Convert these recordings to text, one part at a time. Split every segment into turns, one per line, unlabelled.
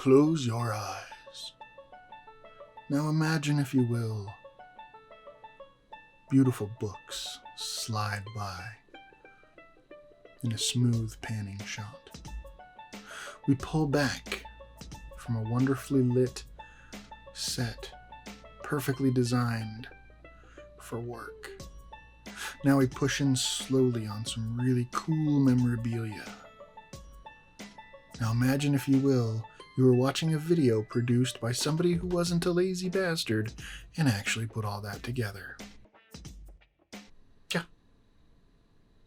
Close your eyes. Now imagine, if you will, beautiful books slide by in a smooth panning shot. We pull back from a wonderfully lit set, perfectly designed for work. Now we push in slowly on some really cool memorabilia. Now imagine, if you will, you were watching a video produced by somebody who wasn't a lazy bastard and actually put all that together. Yeah.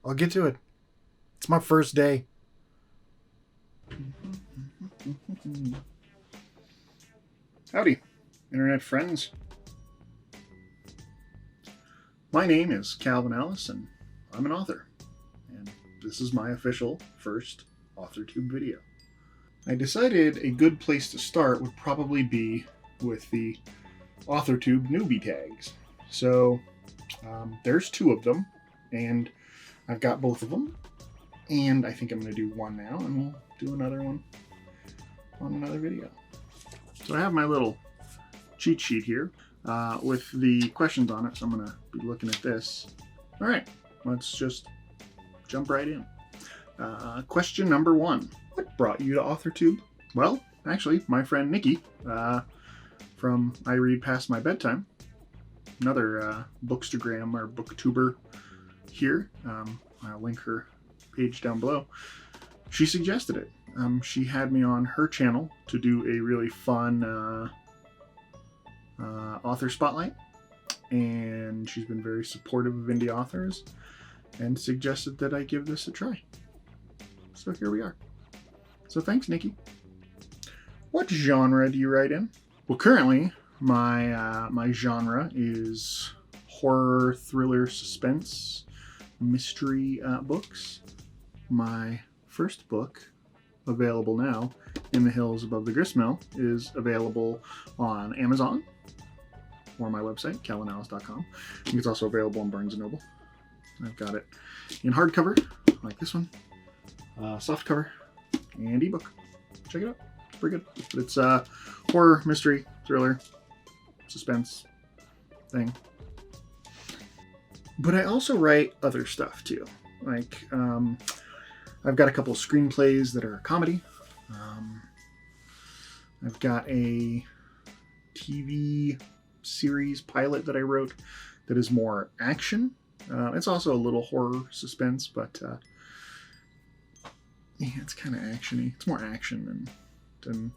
I'll get to it. It's my first day. Howdy, internet friends. My name is Kalvin Ellis and I'm an author. And this is my official first AuthorTube video. I decided a good place to start would probably be with the AuthorTube Newbie tags. So there's 2 of them, and I've got both of them. And I think I'm going to do one now, and we'll do another one on another video. So I have my little cheat sheet here with the questions on it, so I'm going to be looking at this. All right, let's just jump right in. Question number 1. What brought you to AuthorTube? Well, actually, my friend Nikki from I Read Past My Bedtime, another bookstagram or booktuber here. I'll link her page down below. She suggested it. She had me on her channel to do a really fun author spotlight, and she's been very supportive of indie authors and suggested that I give this a try. So here we are. So thanks, Nikki. What genre do you write in? Well, currently my genre is horror, thriller, suspense, mystery books. My first book, available now, In the Hills Above the Gristmill, is available on Amazon or my website, kalvinellis.com. I think it's also available on Barnes & Noble. I've got it in hardcover, like this one, softcover, and ebook. Check it out. It's pretty good. But it's horror, mystery, thriller, suspense thing. But I also write other stuff too. Like, I've got a couple of screenplays that are a comedy. I've got a TV series pilot that I wrote that is more action. It's also a little horror suspense, but yeah, it's kind of actiony. It's more action than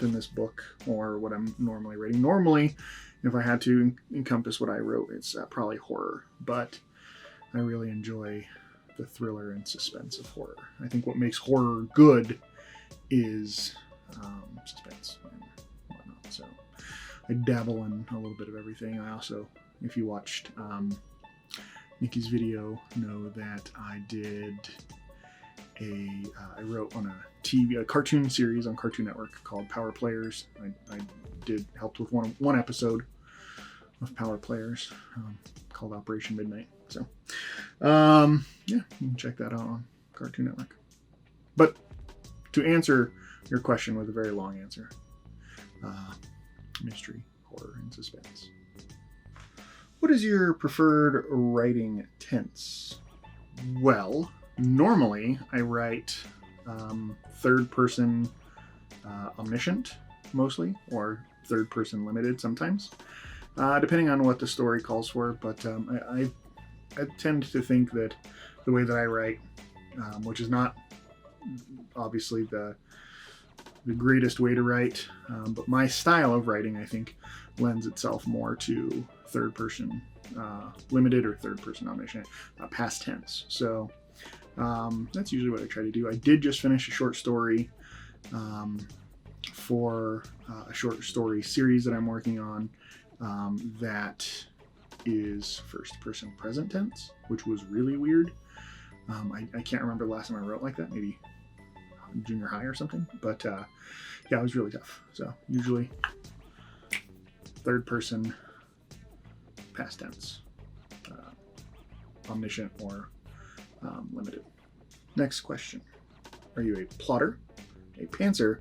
this book or what I'm normally writing. Normally, if I had to encompass what I wrote, it's probably horror, but I really enjoy the thriller and suspense of horror. I think what makes horror good is suspense and whatnot. So I dabble in a little bit of everything. I also, if you watched Nikki's video, know that I did I wrote on a cartoon series on Cartoon Network called Power Players. I helped with one episode of Power Players called Operation Midnight. So yeah, you can check that out on Cartoon Network. But to answer your question with a very long answer, mystery, horror, and suspense. What is your preferred writing tense? Well, normally I write third person omniscient mostly, or third person limited sometimes, depending on what the story calls for. But I tend to think that the way that I write, which is not obviously the greatest way to write, but my style of writing, I think, lends itself more to third person limited or third person omniscient, past tense. So that's usually what I try to do. I did just finish a short story for a short story series that I'm working on that is first person present tense, which was really weird. I can't remember the last time I wrote like that, maybe junior high or something, but yeah, it was really tough. So usually third person past tense, omniscient or limited. Next question. Are you a plotter, a pantser,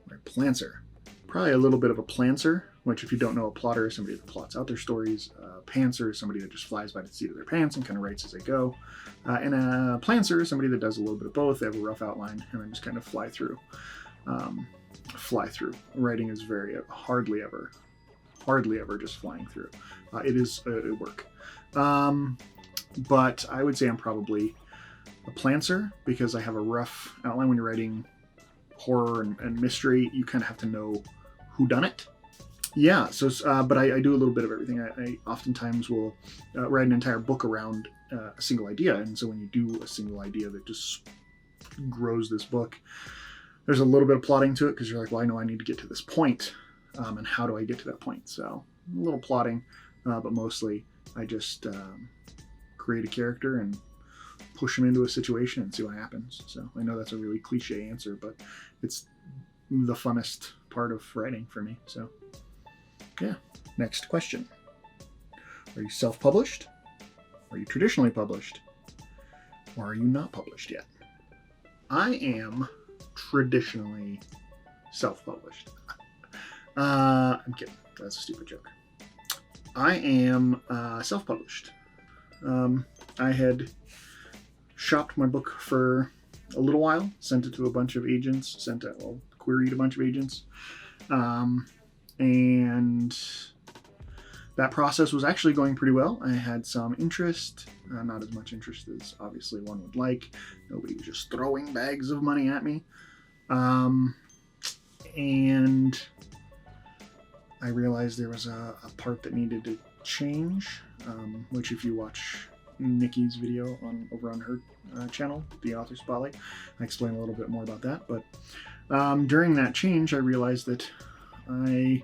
Right, plantser. Probably a little bit of a plantser, which if you don't know, a plotter is somebody that plots out their stories. Pantser is somebody that just flies by the seat of their pants and kind of writes as they go. And a plantser is somebody that does a little bit of both. They have a rough outline and then just kind of fly through. Writing is very hardly ever just flying through. It is work. But I would say I'm probably a plantser because I have a rough outline. When you're writing horror and mystery, you kind of have to know who done it. Yeah, so but I do a little bit of everything. I oftentimes will write an entire book around a single idea, and so when you do a single idea that just grows this book, there's a little bit of plotting to it because you're like, well, I know I need to get to this point, and how do I get to that point? So a little plotting, but mostly I just create a character and push them into a situation and see what happens. So I know that's a really cliche answer, but it's the funnest part of writing for me. So yeah. Next question. Are you self-published? Are you traditionally published? Or are you not published yet? I am traditionally self-published. I'm kidding. That's a stupid joke. I am self-published. I had shopped my book for a little while, sent it to a bunch of agents, queried a bunch of agents. And that process was actually going pretty well. I had some interest, not as much interest as obviously one would like. Nobody was just throwing bags of money at me. And I realized there was a part that needed to change, which if you watch Nikki's video over on her channel, The Author Spotlight, I explain a little bit more about that. But during that change, I realized that I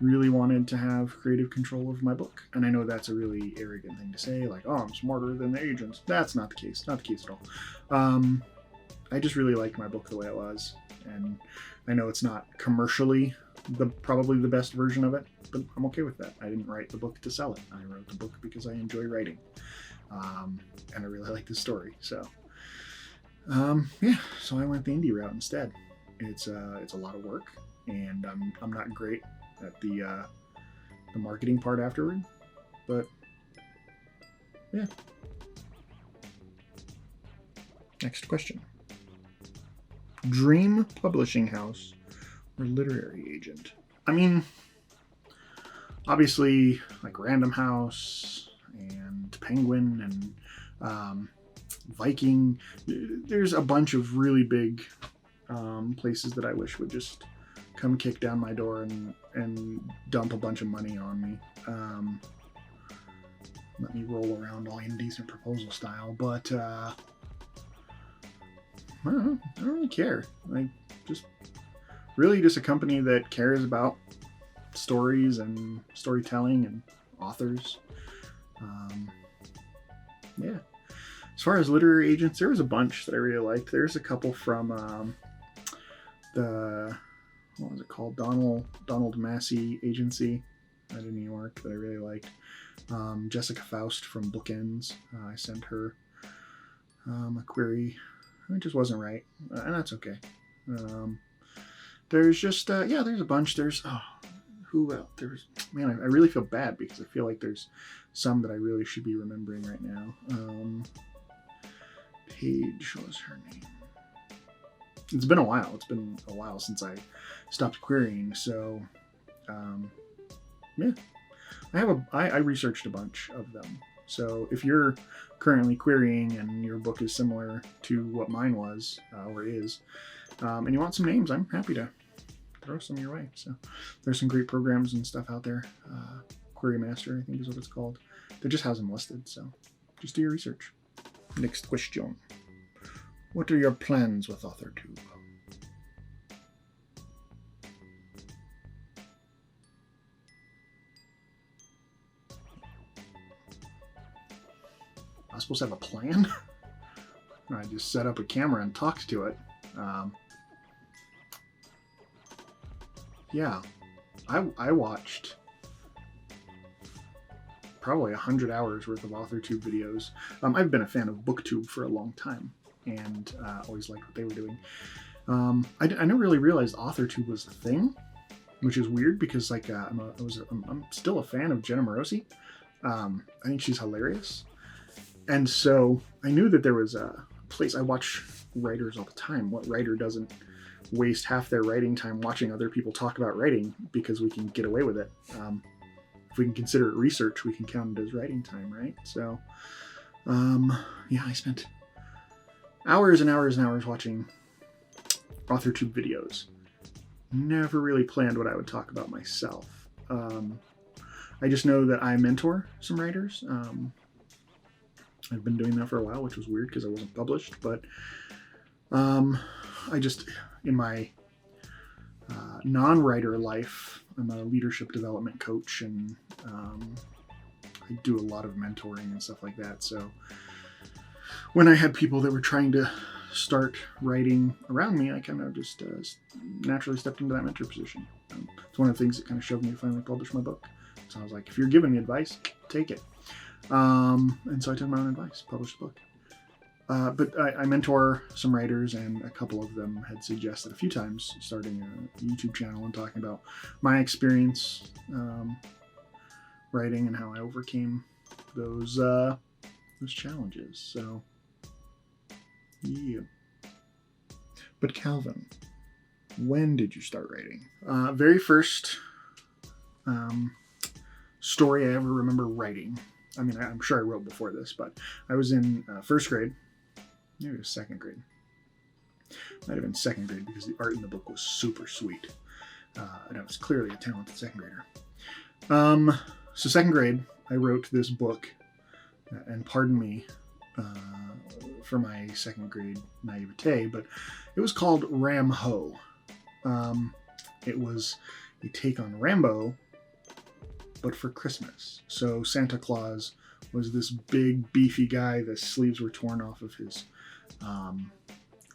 really wanted to have creative control of my book. And I know that's a really arrogant thing to say, like, oh, I'm smarter than the agents. That's not the case. Not the case at all. I just really liked my book the way it was. And I know it's not commercially probably the best version of it, but I'm okay with that. I didn't write the book to sell it. I wrote the book because I enjoy writing. And I really like the story. So, yeah, so I went the indie route instead. It's a lot of work, and I'm not great at the marketing part afterward, but yeah. Next question. Dream publishing house or literary agent? I mean, obviously, like Random House and Penguin and Viking. There's a bunch of really big places that I wish would just come kick down my door and dump a bunch of money on me. Let me roll around all indecent proposal style, but I don't really care. Like, just a company that cares about stories and storytelling and authors. Yeah. As far as literary agents, there was a bunch that I really liked. There's a couple from what was it called? Donald Massey Agency out of New York that I really liked. Jessica Faust from Bookends. I sent her a query. It just wasn't right, and that's okay. There's just there's a bunch. There's who else? I really feel bad because I feel like there's some that I really should be remembering right now. Paige was her name. It's been a while. It's been a while since I stopped querying. So, yeah, I researched a bunch of them. So if you're currently querying and your book is similar to what mine was or is, and you want some names, I'm happy to throw some your way. So there's some great programs and stuff out there. Query Master, I think is what it's called. That just has them listed. So just do your research. Next question. What are your plans with AuthorTube? I'm supposed to have a plan? I just set up a camera and talked to it. Yeah, I watched probably 100 hours worth of AuthorTube videos. I've been a fan of BookTube for a long time and always liked what they were doing. I never really realized AuthorTube was a thing, which is weird because like I'm still a fan of Jenna Morosi. I think she's hilarious, and so I knew that there was a place. I watch writers all the time. What writer doesn't waste half their writing time watching other people talk about writing because we can get away with it? If we can consider it research, we can count it as writing time, right? So, yeah, I spent hours and hours and hours watching AuthorTube videos. Never really planned what I would talk about myself. I just know that I mentor some writers. I've been doing that for a while, which was weird because I wasn't published, but I just, in my non-writer life, I'm a leadership development coach, and I do a lot of mentoring and stuff like that. So when I had people that were trying to start writing around me, I kind of just naturally stepped into that mentor position. It's one of the things that kind of shoved me to finally publish my book. So I was like, if you're giving me advice, take it. And so I took my own advice, published the book. But I mentor some writers, and a couple of them had suggested a few times starting a YouTube channel and talking about my experience writing and how I overcame those challenges. So, yeah. But Kalvin, when did you start writing? Very first story I ever remember writing. I mean, I'm sure I wrote before this, but I was in first grade. Maybe it was second grade. Might have been second grade because the art in the book was super sweet. And I was clearly a talented second grader. So second grade, I wrote this book, and pardon me for my second grade naivete, but it was called Ram Ho. It was a take on Rambo, but for Christmas. So Santa Claus was this big, beefy guy. The sleeves were torn off of his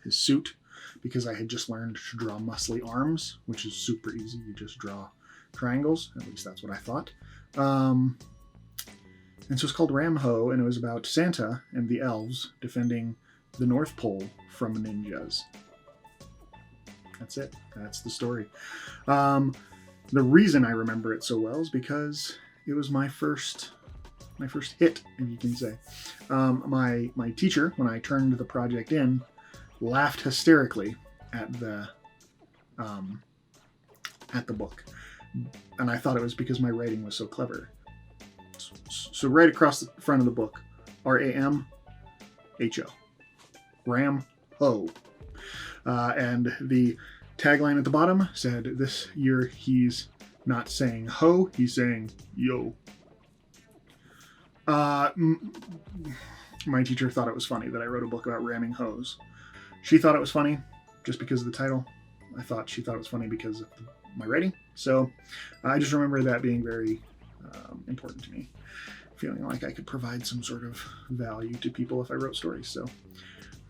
suit because I had just learned to draw muscly arms, which is super easy. You just draw triangles. At least that's what I thought. And so it's called Ram Ho, and it was about Santa and the elves defending the North Pole from ninjas. That's it. That's the story. The reason I remember it so well is because it was my first hit, if you can say. My teacher, when I turned the project in, laughed hysterically at the book, and I thought it was because my writing was so clever. So right across the front of the book, R-A-M-H-O, Ram Ho, and the tagline at the bottom said, "This year he's not saying ho, he's saying yo." My teacher thought it was funny that I wrote a book about ramming hose. She thought it was funny just because of the title. I thought she thought it was funny because of my writing. So I just remember that being very important to me, feeling like I could provide some sort of value to people if I wrote stories. So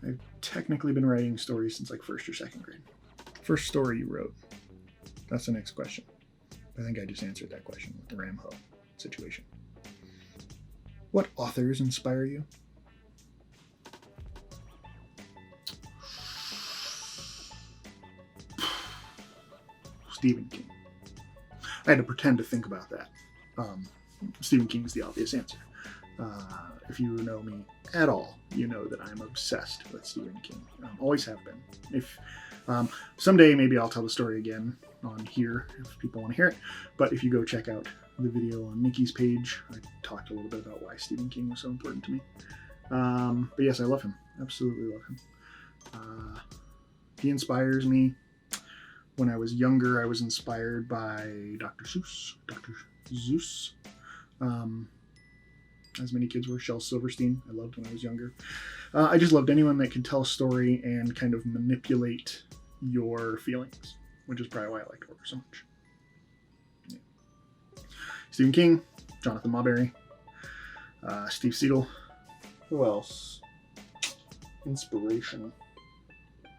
I've technically been writing stories since like first or second grade. First story you wrote? That's the next question. I think I just answered that question with the Ram Ho situation. What authors inspire you? Stephen King. I had to pretend to think about that. Stephen King is the obvious answer. If you know me at all, you know that I'm obsessed with Stephen King. Always have been. If someday maybe I'll tell the story again on here if people want to hear it. But if you go check out the video on Nikki's page, I talked a little bit about why Stephen King was so important to me. But yes, I love him. Absolutely love him. He inspires me. When I was younger, I was inspired by Dr. Seuss. As many kids were. Shel Silverstein, I loved when I was younger. I just loved anyone that could tell a story and kind of manipulate your feelings, which is probably why I liked Order so much. Yeah. Stephen King, Jonathan Marbury, Steve Siegel. Who else? Inspiration. I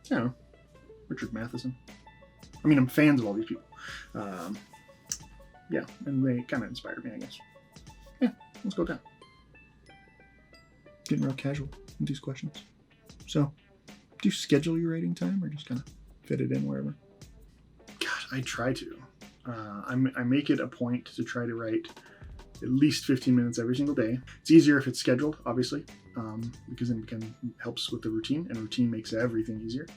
don't know. Richard Matheson. I mean, I'm fans of all these people. Yeah, and they kind of inspired me, I guess. Yeah, let's go down. Getting real casual with these questions. So, Do you schedule your writing time or just kind of fit it in wherever? Gosh, I try to. I make it a point to try to write at least 15 minutes every single day. It's easier if it's scheduled, obviously, because then it helps with the routine, and routine makes everything easier.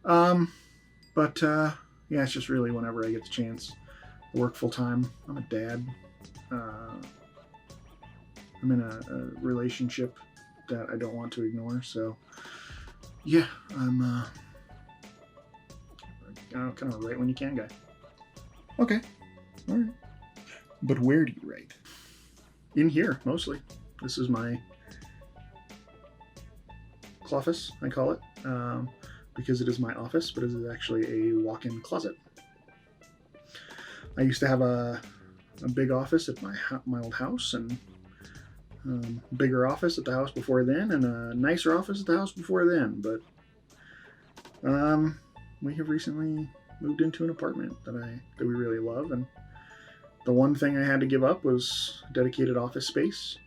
But yeah, it's just really whenever I get the chance. I work full time. I'm a dad. I'm in a relationship that I don't want to ignore. So yeah, I'm kind of a write when you can guy. Okay, all right. But where do you write? In here, mostly. This is my cloffice, I call it, because it is my office, but it is actually a walk-in closet. I used to have a big office at my old house, and bigger office at the house before then, and a nicer office at the house before then. But we have recently moved into an apartment that we really love, and the one thing I had to give up was dedicated office space.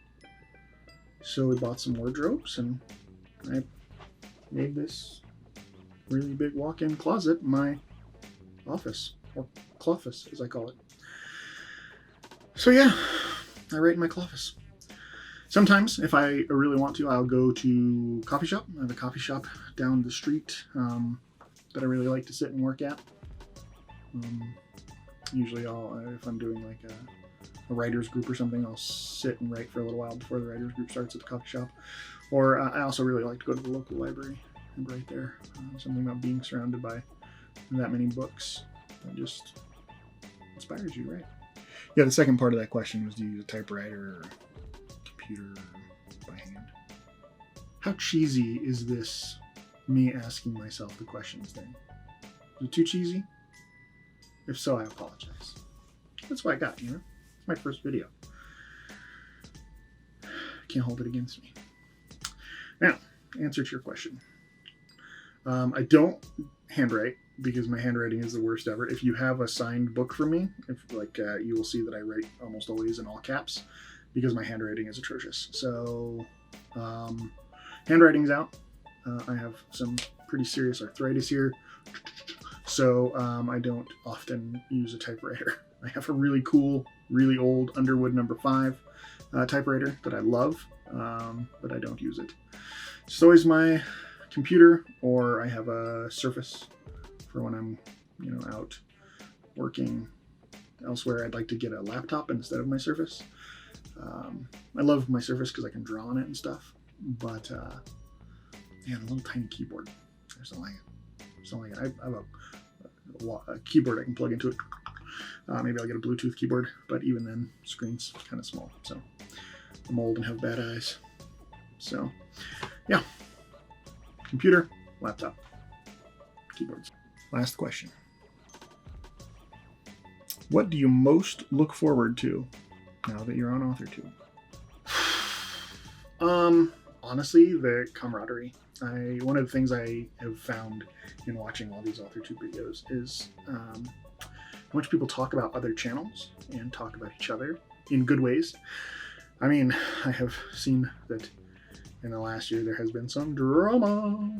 So we bought some wardrobes, and I made this really big walk-in closet my office, or cloffice as I call it. So yeah, I write in my cloffice. Sometimes, if I really want to, I'll go to coffee shop. I have a coffee shop down the street that I really like to sit and work at. Usually if I'm doing like a writer's group or something, I'll sit and write for a little while before the writer's group starts at the coffee shop. Or I also really like to go to the local library and write there. Something about being surrounded by that many books that just inspires you to write. Yeah, the second part of that question was, do you use a typewriter or computer or by hand? How cheesy is this, me asking myself the questions thing? Is it too cheesy? If so, I apologize. That's what I got, It's my first video. Can't hold it against me. Now, answer to your question. I don't handwrite because my handwriting is the worst ever. If you have a signed book from me, you will see that I write almost always in all caps because my handwriting is atrocious. So, handwriting's out. I have some pretty serious arthritis here. So I don't often use a typewriter. I have a really cool, really old Underwood No. 5 typewriter that I love, but I don't use it. It's always my computer, or I have a Surface for when I'm, out working elsewhere. I'd like to get a laptop instead of my Surface. I love my Surface because I can draw on it and stuff, but the little tiny keyboard, I just don't like it. I have a keyboard I can plug into it. Maybe I'll get a Bluetooth keyboard, but even then, screen's kind of small. So I'm old and have bad eyes. So yeah, computer, laptop, keyboards. Last question. What do you most look forward to now that you're on AuthorTube? Honestly, the camaraderie. One of the things I have found in watching all these AuthorTube videos is how much people talk about other channels and talk about each other in good ways. I mean, I have seen that in the last year there has been some drama.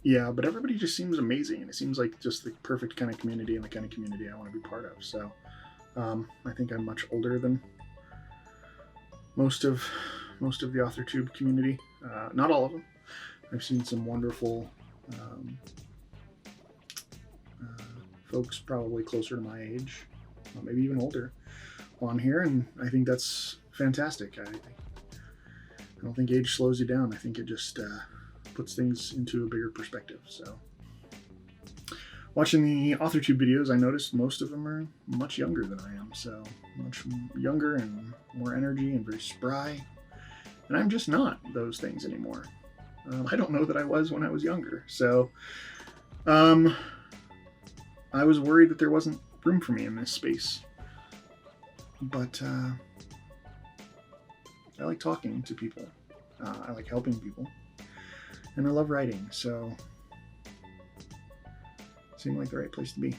Yeah, but everybody just seems amazing, and it seems like just the perfect kind of community and the kind of community I want to be part of. So I think I'm much older than most of the AuthorTube community. Not all of them. I've seen some wonderful folks probably closer to my age, maybe even older, on here, and I think that's fantastic. I don't think age slows you down. I think it just puts things into a bigger perspective. So watching the AuthorTube videos, I noticed most of them are much younger than I am, so much younger and more energy and very spry. And I'm just not those things anymore. I don't know that I was when I was younger. So I was worried that there wasn't room for me in this space. But I like talking to people. I like helping people. And I love writing. So it seemed like the right place to be.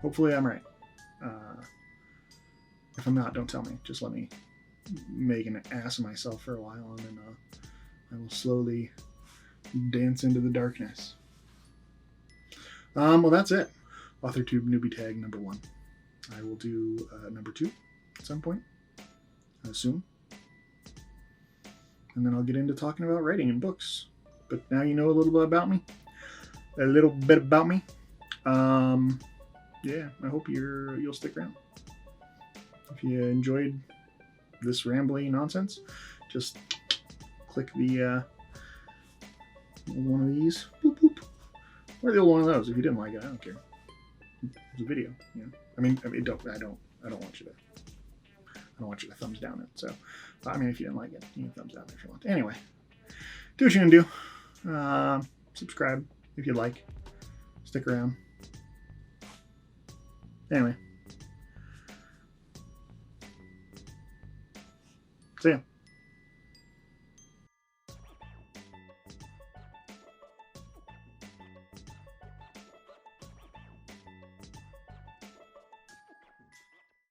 Hopefully I'm right. If I'm not, don't tell me. Just let me make an ass of myself for a while, and then I will slowly dance into the darkness. Well, that's it. AuthorTube newbie tag number 1. I will do number 2 at some point, I assume. And then I'll get into talking about writing and books. But now you know a little bit about me. A little bit about me. Yeah, I hope you'll stick around. If you enjoyed this rambly nonsense, just click the one of these, boop, boop, or the old one of those. If you didn't like it, I don't care. It's a video, you know. I don't want you to thumbs down it. So, I mean, if you didn't like it, you can thumbs down it if you want. Anyway, do what you're gonna do. Subscribe if you like. Stick around. Anyway, see ya.